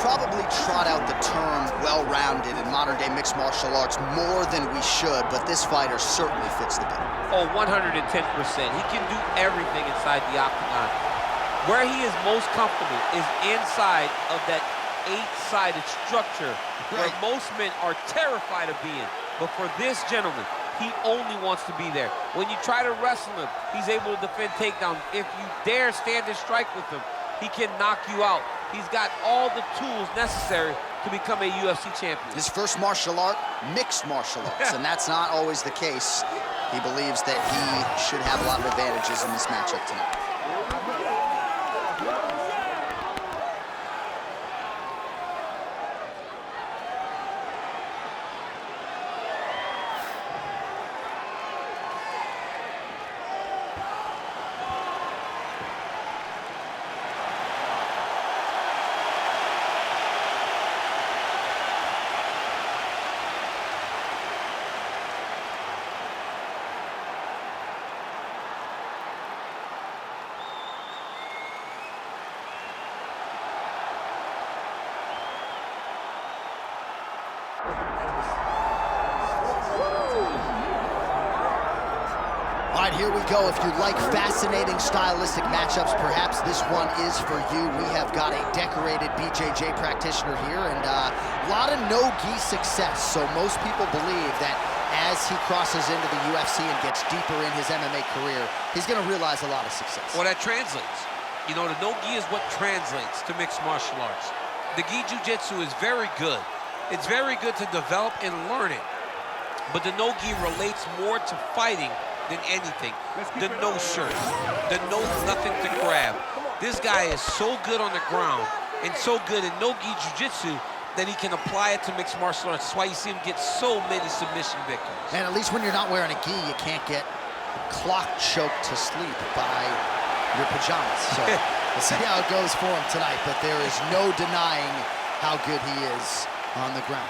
probably trot out the term well-rounded in modern-day mixed martial arts more than we should, but this fighter certainly fits the bill. Oh, 110%. He can do everything inside the octagon. Where he is most comfortable is inside of that 8-sided structure where most men are terrified of being. But for this gentleman, he only wants to be there. When you try to wrestle him, he's able to defend takedowns. If you dare stand and strike with him, he can knock you out. He's got all the tools necessary to become a UFC champion. His first martial art, mixed martial arts, and that's not always the case. He believes that he should have a lot of advantages in this matchup tonight. All right, here we go. If you like fascinating stylistic matchups, perhaps this one is for you. We have got a decorated BJJ practitioner here and a lot of no-gi success. So most people believe that as he crosses into the UFC and gets deeper in his MMA career, he's going to realize a lot of success. Well, that translates. You know, the no-gi is what translates to mixed martial arts. The gi jiu-jitsu is very good. It's very good to develop and learn it. But the no-gi relates more to fighting than anything. The no shirt, the no nothing to grab. This guy is so good on the ground and so good in no-gi jiu-jitsu that he can apply it to mixed martial arts. That's why you see him get so many submission victories. And at least when you're not wearing a gi, you can't get clock choked to sleep by your pajamas. So we'll see how it goes for him tonight, but there is no denying how good he is on the ground.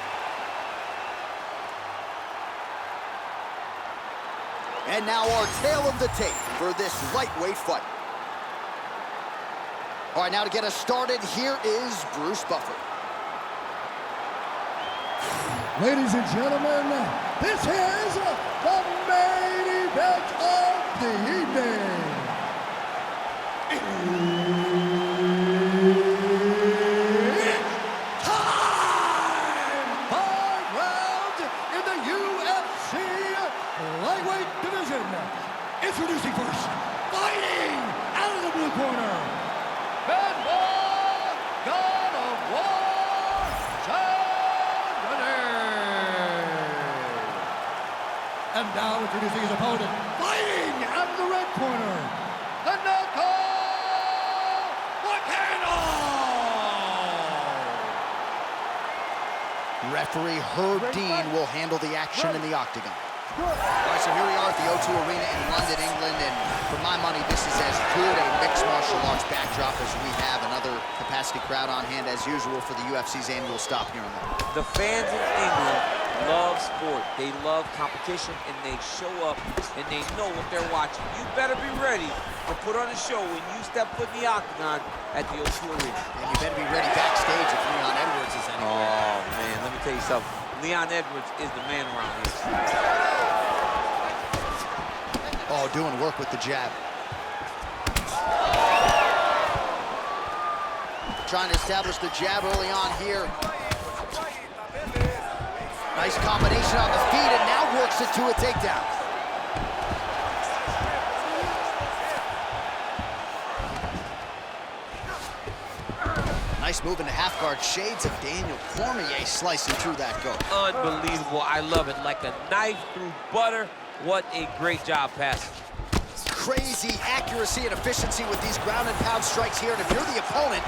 And now our tale of the tape for this lightweight fight. All right, now to get us started, here is Bruce Buffer. Ladies and gentlemen, this is the main event of the evening. It's time! 5 rounds in the UFC lightweight division. Introducing first, fighting out of the blue corner, Benoit God of War Saint-Denis. And now introducing his opponent, fighting out of the red corner, Renato Moicano. Referee Herb Dean will handle the action in the octagon. All right, so here we are at the O2 Arena in London, England, and for my money, this is as good a mixed martial arts backdrop as we have. Another capacity crowd on hand, as usual, for the UFC's annual stop here in London. The fans in England love sport. They love competition, and they show up, and they know what they're watching. You better be ready to put on a show when you step foot in the octagon at the O2 Arena. And you better be ready backstage if Leon Edwards is anywhere. Oh, man, let me tell you something. Leon Edwards is the man around here. Oh, doing work with the jab. Trying to establish the jab early on here. Nice combination on the feet, and now works it to a takedown. Nice move into half guard. Shades of Daniel Cormier slicing through that guard. Unbelievable. I love it. Like a knife through butter. What a great job passing. Crazy accuracy and efficiency with these ground and pound strikes here. And if you're the opponent,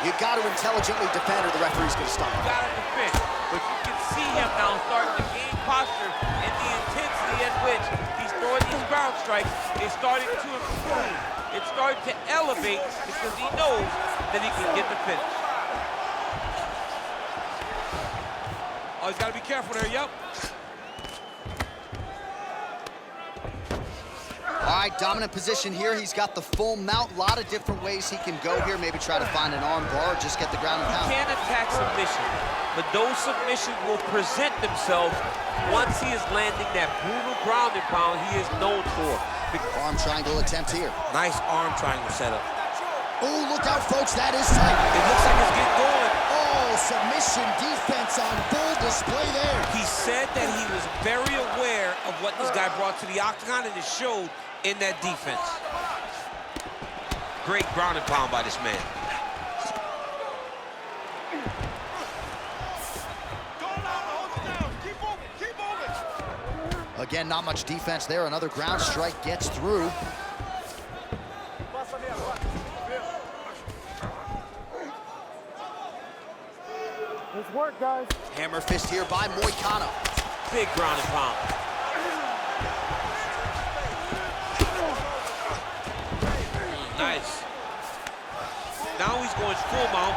you've got to intelligently defend or the referee's going to stop. You got to defend. But you can see him now starting to gain posture, and the intensity at which he's throwing these ground strikes is starting to improve. It's starting to elevate because he knows that he can get the finish. Oh, he's got to be careful there, yep. All right, dominant position here. He's got the full mount. A lot of different ways he can go here. Maybe try to find an arm bar or just get the ground and pound. He can't attack submission, but those submissions will present themselves once he is landing that brutal ground and pound he is known for. Arm triangle attempt here. Nice arm triangle setup. Oh, look out, folks. That is tight. It looks like it's getting going. Oh, submission defense on full display there. He said that he was very aware of what this guy brought to the octagon, and it showed in that defense. Great ground and pound by this man. Again, not much defense there. Another ground strike gets through. Let's work, guys. Hammer fist here by Moicano. Big ground and pound. Nice. Now he's going full mount.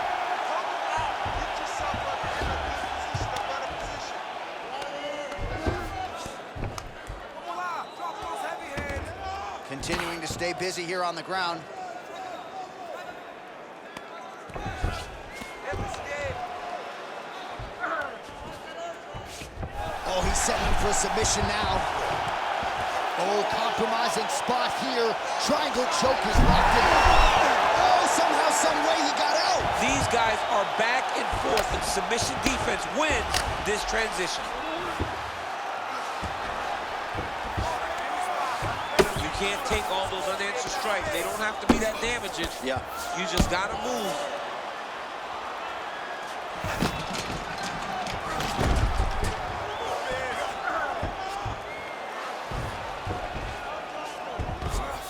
Continuing to stay busy here on the ground. Oh, he's setting him for a submission now. Oh, compromising spot here. Triangle choke is locked in. Oh, somehow, some way he got out. These guys are back and forth, and submission defense wins this transition. You can't take all those unanswered strikes. They don't have to be that damaging. Yeah. You just gotta move.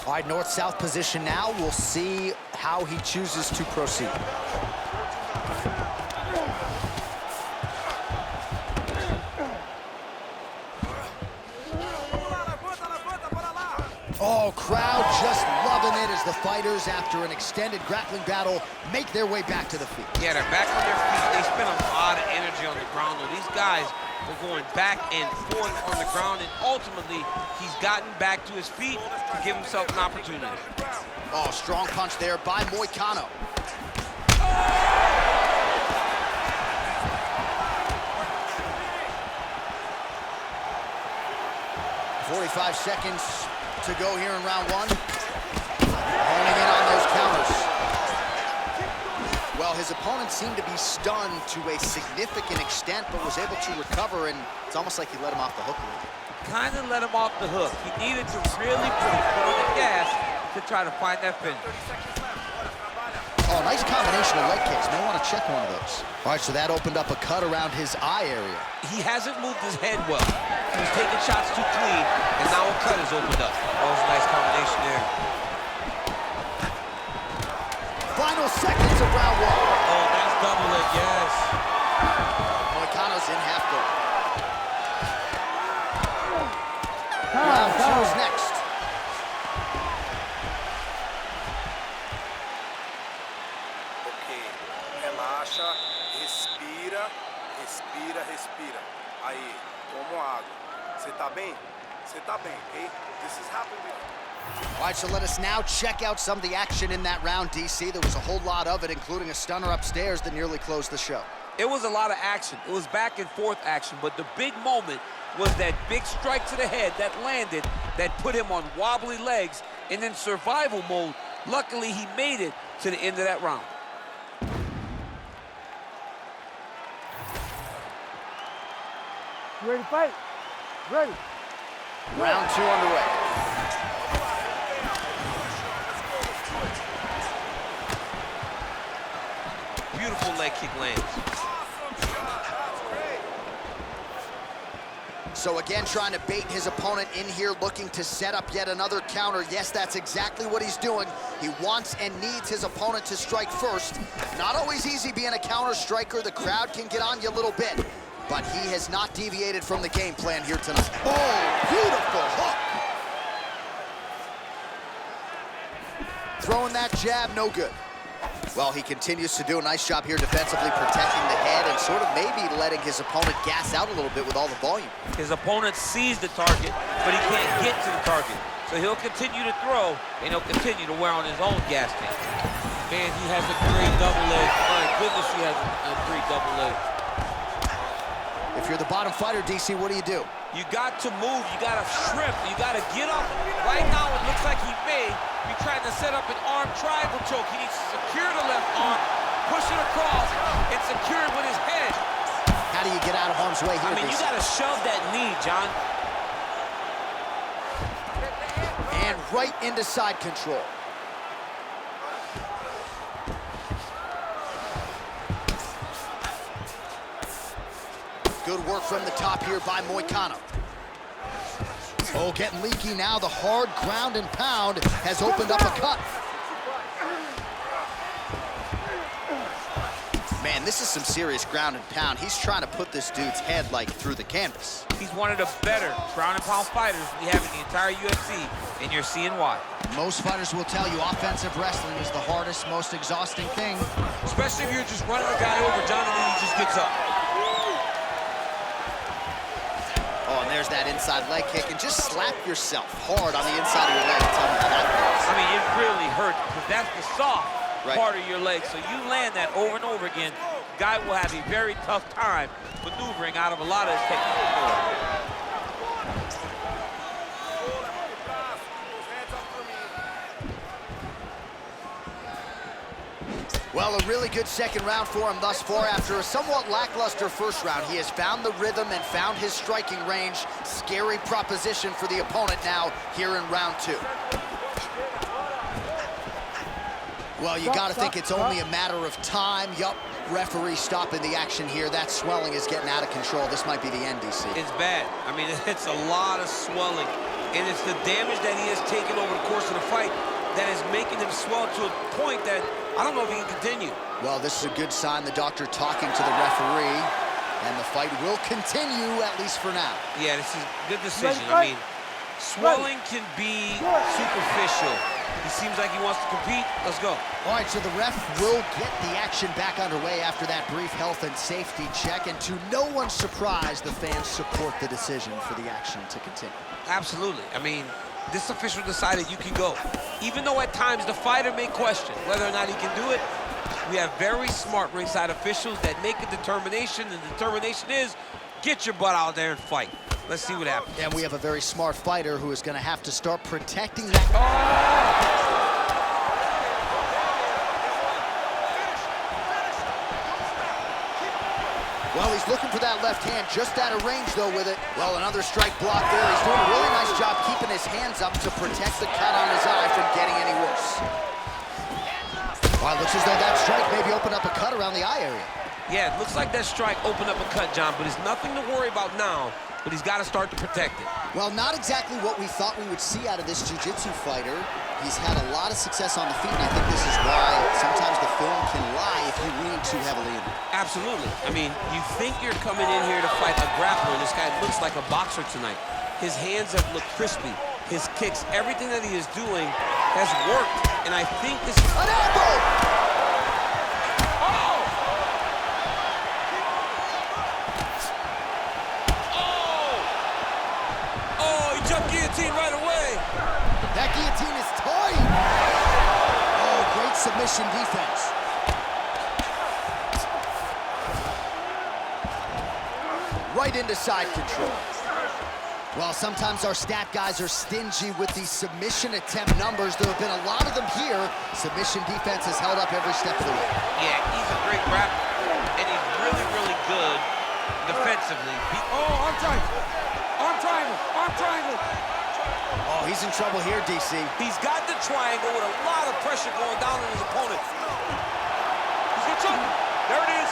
All right, north-south position now. We'll see how he chooses to proceed. Oh, crowd just loving it as the fighters, after an extended grappling battle, make their way back to the feet. Yeah, they're back on their feet. They spend a lot of energy on the ground, though. These guys were going back and forth on the ground, and ultimately, he's gotten back to his feet to give himself an opportunity. Oh, strong punch there by Moicano. 45 seconds to go here in round one. Honing in on those counters. Well, his opponent seemed to be stunned to a significant extent, but was able to recover, and it's almost like he let him off the hook a little. Kind of let him off the hook. He needed to really put his foot on the gas to try to find that finish. Oh, nice combination of leg kicks. May want to check one of those. All right, so that opened up a cut around his eye area. He hasn't moved his head well. He was taking shots too clean, and now a cut has opened up. That was a nice combination there. Final seconds of round one. Oh, that's double leg, yes. Moicano's in half guard. Round two is next. Relaxa, respira, respira, respira. Aí, toma água. Você tá bem? Você tá bem, okay? This is happening. All right, so let us now check out some of the action in that round, DC. There was a whole lot of it, including a stunner upstairs that nearly closed the show. It was a lot of action. It was back and forth action, but the big moment was that big strike to the head that landed, that put him on wobbly legs, and in survival mode. Luckily, he made it to the end of that round. You ready to fight? Ready. Round two underway. Beautiful leg kick lands. So again, trying to bait his opponent in here, looking to set up yet another counter. Yes, that's exactly what he's doing. He wants and needs his opponent to strike first. Not always easy being a counter striker. The crowd can get on you a little bit, but he has not deviated from the game plan here tonight. Oh, beautiful hook. Throwing that jab, no good. Well, he continues to do a nice job here defensively, protecting the head and sort of maybe letting his opponent gas out a little bit with all the volume. His opponent sees the target, but he can't get to the target. So he'll continue to throw, and he'll continue to wear on his own gas tank. Man, he has a great double leg. My goodness, he has a great double leg. If you're the bottom fighter, DC, what do? You got to move, you got to shrimp, you got to get up. Right now, it looks like he may be trying to set up an arm triangle choke. He needs to secure the left arm, push it across, and secure it with his head. How do you get out of harm's way here, I mean, you DC? got to shove that knee, John. And right into side control. Good work from the top here by Moicano. Oh, getting leaky now. The hard ground and pound has opened up a cut. Man, this is some serious ground and pound. He's trying to put this dude's head, like, through the canvas. He's one of the better ground and pound fighters we have in the entire UFC, and you're seeing why. Most fighters will tell you offensive wrestling is the hardest, most exhausting thing. Especially if you're just running a guy over, John, and then he just gets up. Oh, and there's that inside leg kick, and just slap yourself hard on the inside of your leg and tell me how that feels. I mean, it really hurts, because that's the soft Right. part of your leg. So you land that over and over again, guy will have a very tough time maneuvering out of a lot of his techniques. Well, a really good second round for him thus far. After a somewhat lackluster first round, he has found the rhythm and found his striking range. Scary proposition for the opponent now here in round two. Well, you got to think it's only a matter of time. Yup, referee stopping the action here. That swelling is getting out of control. This might be the end, DC. It's bad. I mean, it's a lot of swelling, and it's the damage that he has taken over the course of the fight that is making him swell to a point that I don't know if he can continue. Well, this is a good sign. The doctor talking to the referee, and the fight will continue, at least for now. Yeah, this is a good decision. I mean, swelling can be superficial. He seems like he wants to compete. Let's go. All right, so the ref will get the action back underway after that brief health and safety check, and to no one's surprise, the fans support the decision for the action to continue. Absolutely. I mean, this official decided you can go. Even though at times the fighter may question whether or not he can do it, we have very smart ringside officials that make a determination, and the determination is get your butt out there and fight. Let's see what happens. And we have a very smart fighter who is going to have to start protecting that. Well, he's looking for that left hand, just out of range, though, with it. Well, another strike block there. He's doing a really nice job keeping his hands up to protect the cut on his eye from getting any worse. Well, it looks as though that strike maybe opened up a cut around the eye area. Yeah, it looks like that strike opened up a cut, John, but it's nothing to worry about now, but he's got to start to protect it. Well, not exactly what we thought we would see out of this jiu-jitsu fighter. He's had a lot of success on the feet, and I think this is why sometimes the film can lie if you lean too heavily in it. Absolutely. I mean, you think you're coming in here to fight a grappler. This guy looks like a boxer tonight. His hands have looked crispy. His kicks, everything that he is doing has worked, and I think this is... An elbow! Guillotine right away. That guillotine is tight. Oh, great submission defense. Right into side control. Well, sometimes our stat guys are stingy with the submission attempt numbers. There have been a lot of them here. Submission defense has held up every step of the way. Yeah, he's a great grappler, and he's really, really good defensively. Oh, arm triangle. Arm triangle. Arm triangle. Oh, he's in trouble here, DC. He's got the triangle with a lot of pressure going down on his opponent. He's gonna choke him. There it is.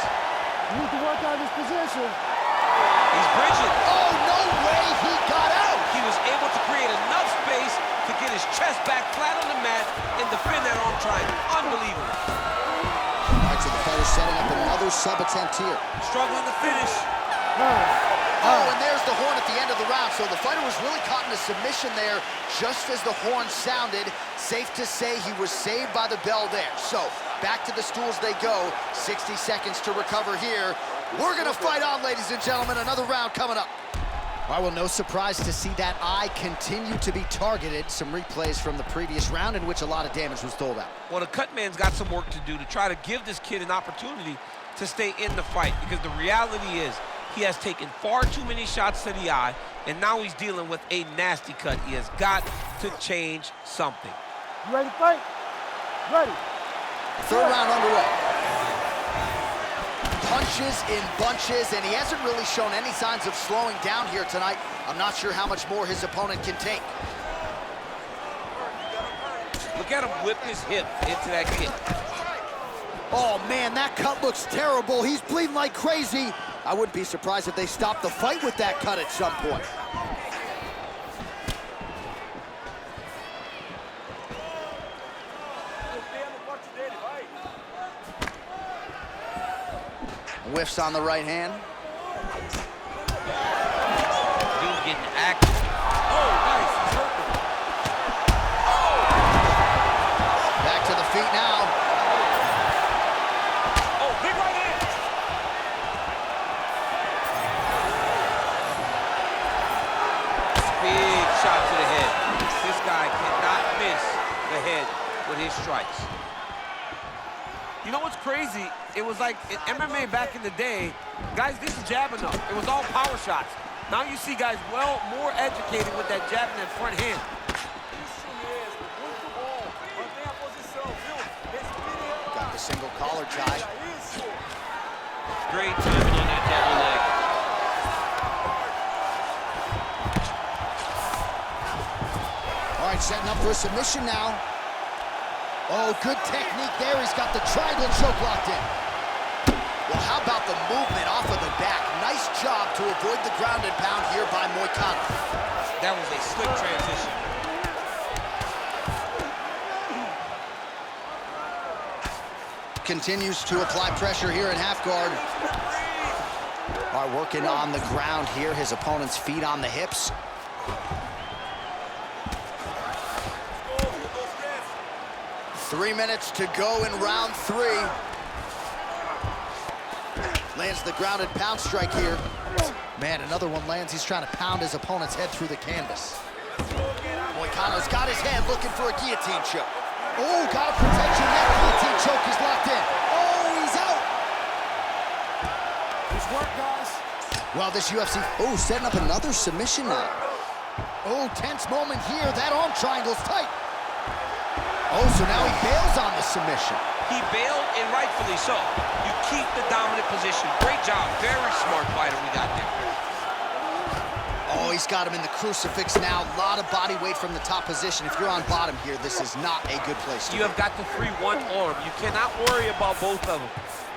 You need to work out his position. He's bridging. Oh, no way he got out. He was able to create enough space to get his chest back flat on the mat and defend that arm triangle. Unbelievable. All right, so the fighter's setting up another sub attempt here. Struggling to finish. Oh, and there's the horn at the end of the round. So the fighter was really caught in a submission there just as the horn sounded. Safe to say he was saved by the bell there. So back to the stools they go. 60 seconds to recover here. We're going to fight on, ladies and gentlemen. Another round coming up. Well, no surprise to see that eye continue to be targeted. Some replays from the previous round in which a lot of damage was doled out. Well, the cut man's got some work to do to try to give this kid an opportunity to stay in the fight, because the reality is he has taken far too many shots to the eye, and now he's dealing with a nasty cut. He has got to change something. You ready to fight? Ready. Third round underway. Punches in bunches, and he hasn't really shown any signs of slowing down here tonight. I'm not sure how much more his opponent can take. Look at him whip his hip into that kick. Oh man, that cut looks terrible. He's bleeding like crazy. I wouldn't be surprised if they stopped the fight with that cut at some point. Whiffs on the right hand. Dude getting active. Oh, nice. He's hurting. Back to the feet now. Oh, big right hand. Big shot to the head. This guy cannot miss the head with his strikes. You know what's crazy? It was like in MMA back in the day, guys didn't jab enough. It was all power shots. Now you see guys more educated with that jab and that front hand. Got the single collar tie. Great timing on that double leg. All right, setting up for a submission now. Oh, good technique there. He's got the triangle choke locked in. Well, how about the movement off of the back? Nice job to avoid the ground and pound here by Moicano. That was a slick transition. Continues to apply pressure here in half guard. All right, working on the ground here. His opponent's feet on the hips. Three minutes to go in round three. Lands the grounded pound strike here. Man, another one lands. He's trying to pound his opponent's head through the canvas. Moicano's got his head looking for a guillotine choke. Oh, got a protection. That guillotine choke is locked in. Oh, he's out. Nice work, guys. Well, this UFC, setting up another submission now. Oh, tense moment here. That arm triangle's tight. Oh, so now he bails on the submission. He bailed, and rightfully so. You keep the dominant position. Great job. Very smart fighter we got there. Oh, he's got him in the crucifix now. A lot of body weight from the top position. If you're on bottom here, this is not a good place to be. You have got to free one arm. You cannot worry about both of them.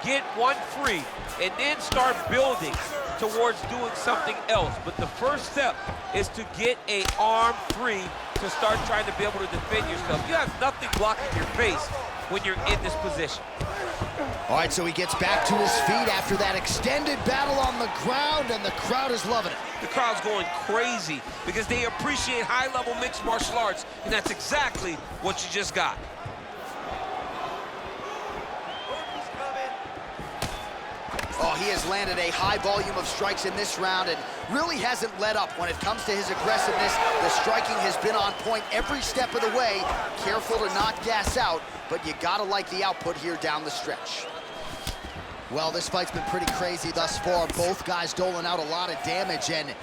Get one free, and then start building towards doing something else. But the first step is to get an arm free to start trying to be able to defend yourself. You have nothing blocking your face when you're in this position. All right, so he gets back to his feet after that extended battle on the ground, and the crowd is loving it. The crowd's going crazy because they appreciate high-level mixed martial arts, and that's exactly what you just got. Oh, he has landed a high volume of strikes in this round and really hasn't let up when it comes to his aggressiveness. The striking has been on point every step of the way. Careful to not gas out, but you gotta like the output here down the stretch. Well, this fight's been pretty crazy thus far. Both guys doling out a lot of damage, and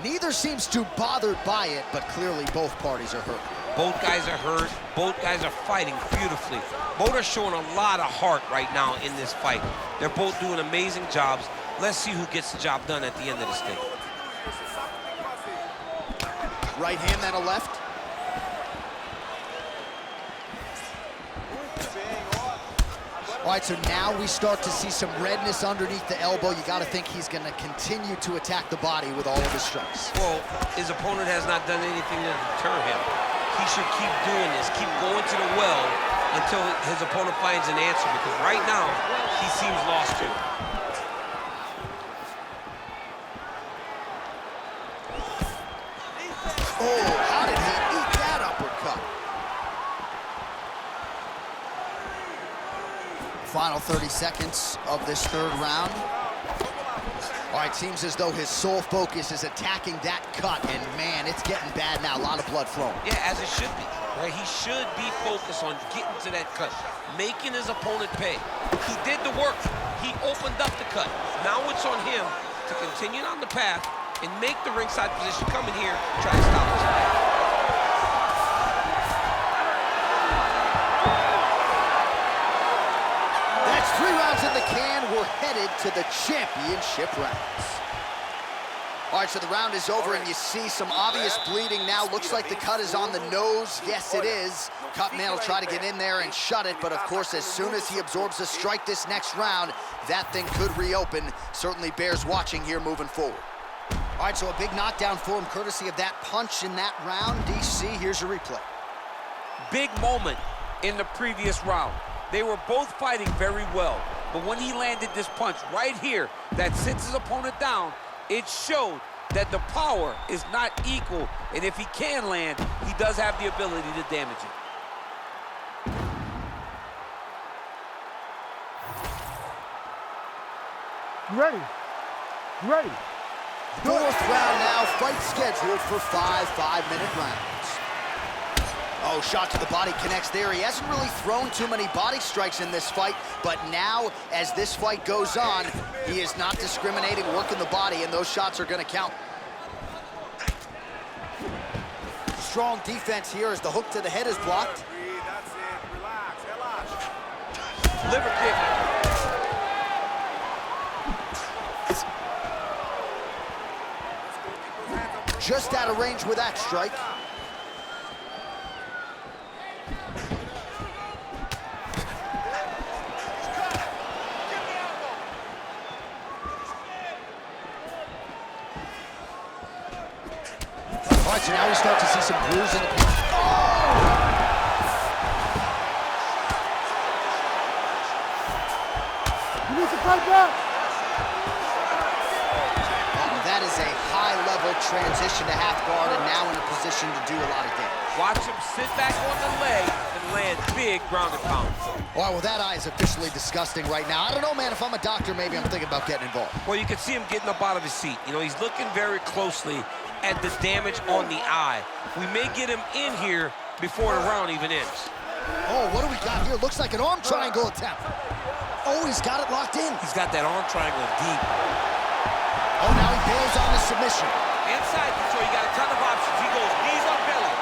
neither seems too bothered by it, but clearly both parties are hurt. Both guys are hurt. Both guys are fighting beautifully. Both are showing a lot of heart right now in this fight. They're both doing amazing jobs. Let's see who gets the job done at the end of this thing. Right hand, then a left. All right, so now we start to see some redness underneath the elbow. You got to think he's going to continue to attack the body with all of his strikes. Well, his opponent has not done anything to deter him. He should keep doing this, keep going to the well until his opponent finds an answer, because right now, he seems lost too. Oh, how did he eat that uppercut? Final 30 seconds of this third round. All right, seems as though his sole focus is attacking that cut, and man, it's getting bad now. A lot of blood flowing. Yeah, as it should be, right? He should be focused on getting to that cut, making his opponent pay. He did the work. He opened up the cut. Now it's on him to continue on the path and make the ringside position, come in here and try to stop this fight. That's 3 rounds in the can. We're headed to the championship rounds. All right, so the round is over, and you see some obvious bleeding now. Looks like the cut is on the nose. Yes, it is. Cutman will try to get in there and shut it, but of course, as soon as he absorbs a strike this next round, that thing could reopen. Certainly bears watching here moving forward. All right, so a big knockdown for him, courtesy of that punch in that round. DC, here's your replay. Big moment in the previous round. They were both fighting very well, but when he landed this punch right here that sits his opponent down, it showed that the power is not equal, and if he can land, he does have the ability to damage it. Ready. Ready. 4th round now, fight scheduled for 5 5-minute rounds. Oh, shot to the body connects there. He hasn't really thrown too many body strikes in this fight, but now, as this fight goes on, he is not discriminating, working the body, and those shots are gonna count. Strong defense here as the hook to the head is blocked. That's it. Relax. Relax. Liver kick. Just out of range with that strike. All right, so now we start to see some bruising. You need to fight back. That is a high-level transition to half guard, and now in a position to do a lot of damage. Watch him sit back on the leg and land big ground and pound. All right, well, that eye is officially disgusting right now. I don't know, man. If I'm a doctor, maybe I'm thinking about getting involved. Well, you can see him getting up out of his seat. You know, he's looking very closely at the damage on the eye. We may get him in here before the round even ends. Oh, what do we got here? Looks like an arm triangle attempt. Oh, he's got it locked in. He's got that arm triangle deep. Oh, now he bails on the submission. Inside control, you got a ton of options. He goes knees on belly.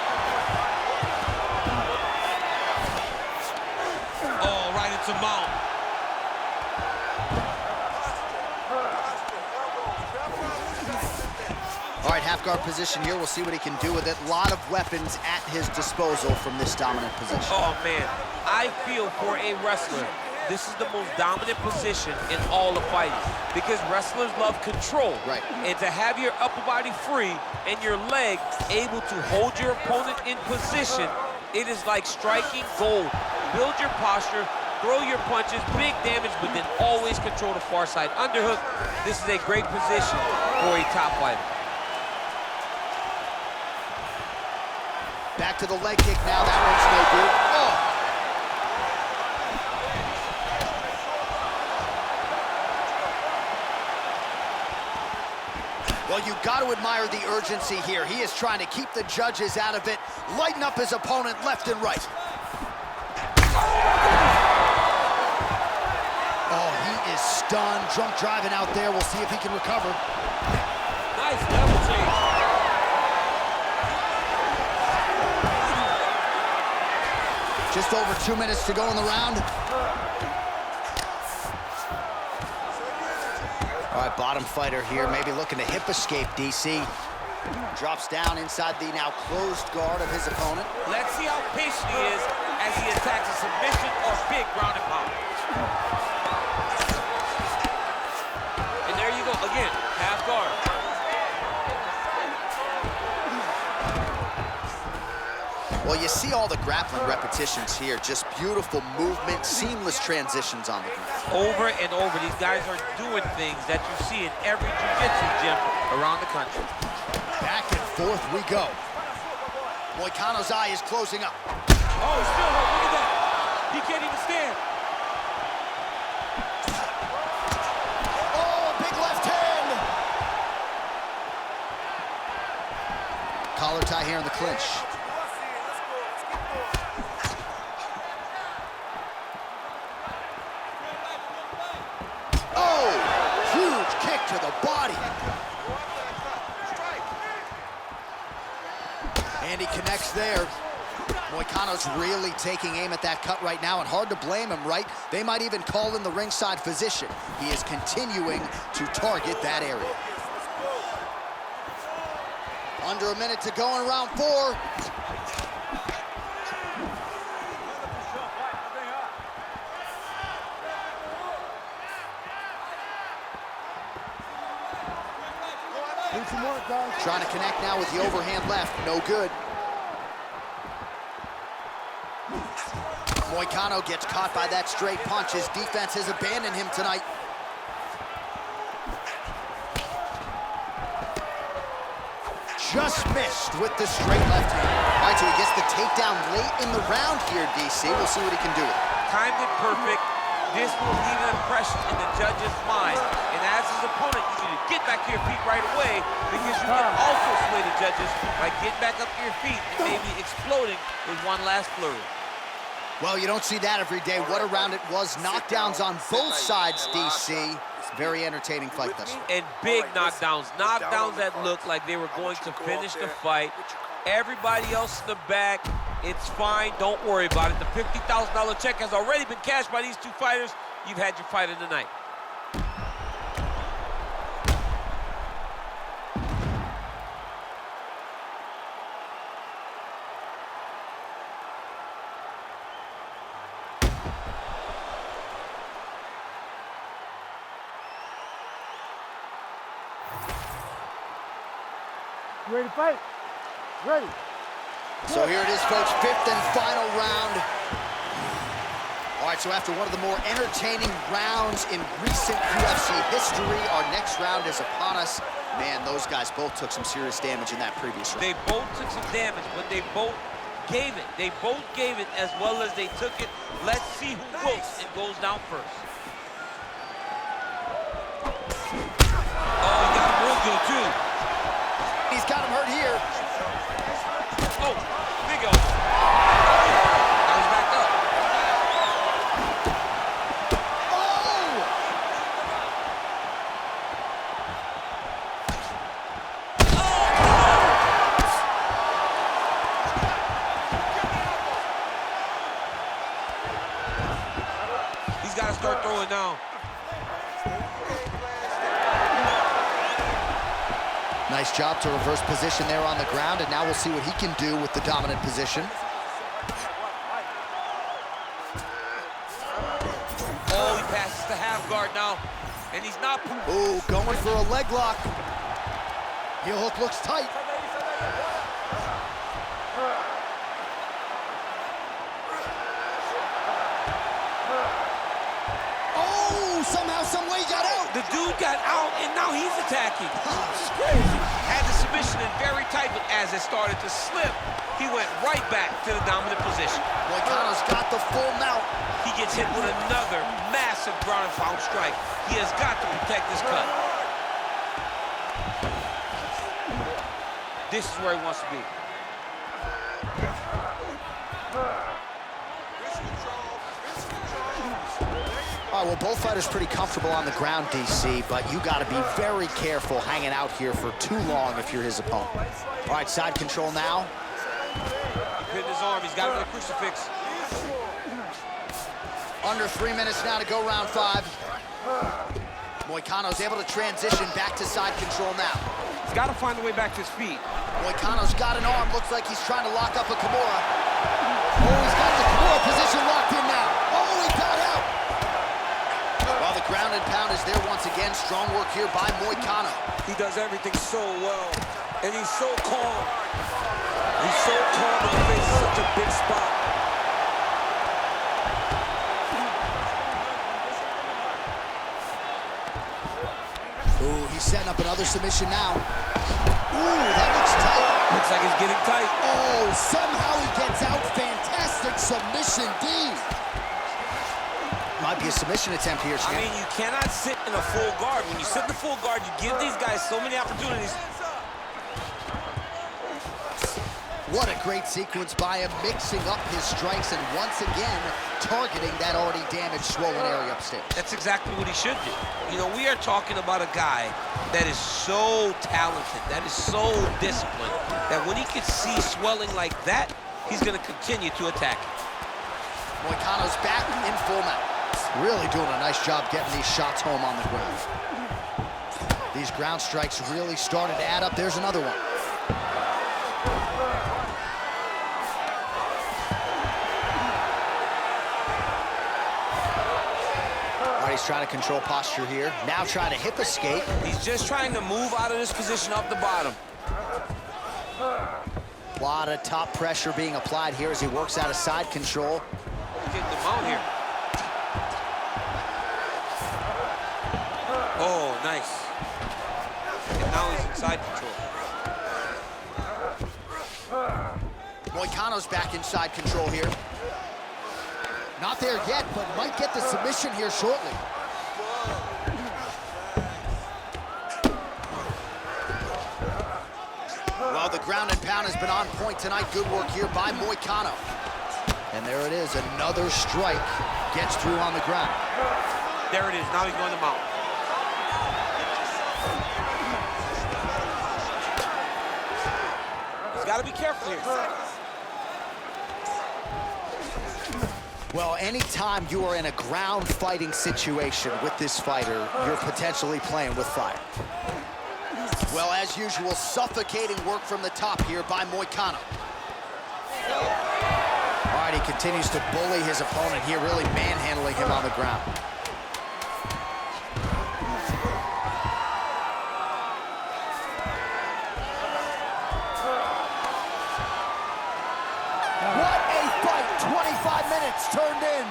Oh, right into mount. All right, half guard position here. We'll see what he can do with it. A lot of weapons at his disposal from this dominant position. Oh, man. I feel for a wrestler, this is the most dominant position in all of fighting because wrestlers love control. Right. And to have your upper body free and your leg able to hold your opponent in position, it is like striking gold. Build your posture, throw your punches, big damage, but then always control the far side underhook. This is a great position for a top fighter. Back to the leg kick now. That one's no good. Oh! Well, you've got to admire the urgency here. He is trying to keep the judges out of it, lighten up his opponent left and right. Oh, he is stunned. Drunk driving out there. We'll see if he can recover. Nice level change. Just over 2 minutes to go in the round. All right, bottom fighter here, maybe looking to hip escape, DC. Drops down inside the now closed guard of his opponent. Let's see how patient he is as he attacks a submission or big ground and pound. And there you go, again, half guard. Well, you see all the grappling repetitions here. Just beautiful movement, seamless transitions on the ground. Over and over, these guys are doing things that you see in every jiu-jitsu gym around the country. Back and forth we go. Moicano's eye is closing up. Oh, he's still hurt, look at that. He can't even stand. Oh, big left hand. collar tie here in the clinch. Oh, huge kick to the body. And he connects there. Moicano's really taking aim at that cut right now, and hard to blame him, right? They might even call in the ringside physician. He is continuing to target that area. Under a minute to go in round 4. Trying to connect now with the overhand left. No good. Moicano gets caught by that straight punch. His defense has abandoned him tonight. Just missed with the straight left hand. All right, so he gets the takedown late in the round here, DC. We'll see what he can do with it. Timed it perfect. This will leave an impression in the judge's mind. And as his opponent, you need to get back to your feet right away, because you can also sway the judges by getting back up to your feet and maybe exploding with one last flurry. Well, you don't see that every day. What a round it was. Knockdowns on both sides, DC. Very entertaining fight thus far. And big knockdowns. Knockdowns that looked like they were going to finish the fight. Everybody else in the back, it's fine. Don't worry about it. The $50,000 check has already been cashed by these two fighters. You've had your fight of the night. You ready to fight? Ready. So here it is, folks, 5th and final round. All right, so after one of the more entertaining rounds in recent UFC history, our next round is upon us. Man, those guys both took some serious damage in that previous round. They both took some damage, but they both gave it. They both gave it as well as they took it. Let's see who wilts and goes down first. Oh, he got him real good, too. He's got him hurt here. Oh, big elbow. Now he's back up. He's got to start throwing now. Nice job to reverse position there on the ground, and now we'll see what he can do with the dominant position. Oh, he passes the half guard now, and he's not. Ooh, going for a leg lock. Heel hook looks tight. Oh, somehow, some way he got out. The dude got out, and now he's attacking. This is crazy. Had the submission in very tight, but as it started to slip, he went right back to the dominant position. Moicano's got the full mount. He gets hit with another massive ground and pound strike. He has got to protect this cut. This is where he wants to be. All right, well, both fighters pretty comfortable on the ground, DC, but you got to be very careful hanging out here for too long if you're his opponent. All right, side control now. He pinned his arm. He's got him in a crucifix. Under 3 minutes now to go round 5. Moicano's able to transition back to side control now. He's got to find a way back to his feet. Moicano's got an arm. Looks like he's trying to lock up a Kimura. Oh, he's got the Kimura position locked in now. Oh, he got out. Well, the ground and pound is there once again. Strong work here by Moicano. He does everything so well, and he's so calm. He's so calm when he faces such a big spot. Ooh, he's setting up another submission now. Ooh, that looks tight. Looks like it's getting tight. Oh, somehow he gets out. Fantastic submission, D. Might be a submission attempt here, champ. I mean, you cannot sit in a full guard. When you sit in the full guard, you give these guys so many opportunities. What a great sequence by him, mixing up his strikes and once again targeting that already damaged, swollen area upstairs. That's exactly what he should do. You know, we are talking about a guy that is so talented, that is so disciplined, that when he can see swelling like that, he's going to continue to attack it. Moicano's back in full mount. Really doing a nice job getting these shots home on the ground. These ground strikes really started to add up. There's another one. He's trying to control posture here. Now trying to hip escape. He's just trying to move out of this position off the bottom. A lot of top pressure being applied here as he works out of side control. He's getting the mount here. Oh, nice. And now he's in side control. Moicano's back in side control here. Not there yet, but might get the submission here shortly. Well, the ground and pound has been on point tonight. Good work here by Moicano. And there it is, another strike gets through on the ground. There it is, now he's going to mount. He's got to be careful here. Well, anytime you are in a ground fighting situation with this fighter, you're potentially playing with fire. Well, as usual, suffocating work from the top here by Moicano. All right, he continues to bully his opponent here, really manhandling him on the ground. What a fight! 25 minutes turned in.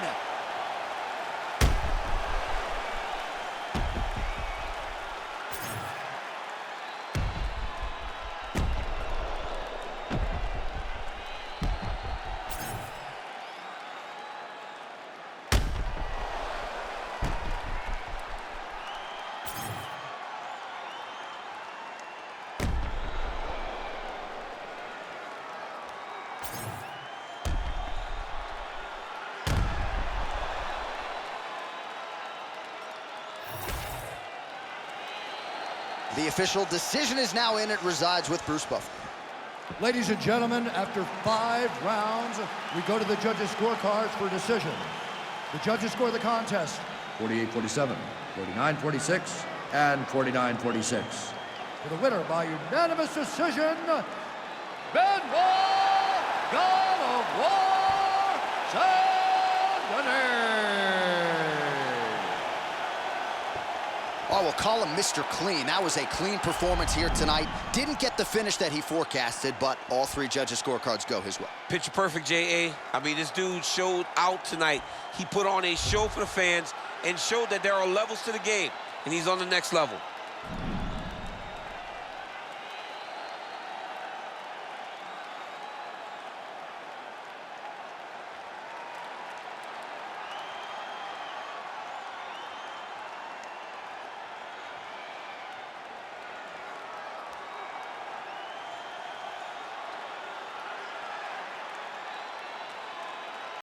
The official decision is now in. It resides with Bruce Buffer. Ladies and gentlemen, after 5 rounds, we go to the judges' scorecards for decision. The judges score the contest 48-47, 49-46, and 49-46. for the winner by unanimous decision, Benoit, God of War, Saint-Denis. Oh, we'll call him Mr. Clean. That was a clean performance here tonight. Didn't get the finish that he forecasted, but all 3 judges' scorecards go his way. Picture perfect, J.A. I mean, this dude showed out tonight. He put on a show for the fans and showed that there are levels to the game, and he's on the next level.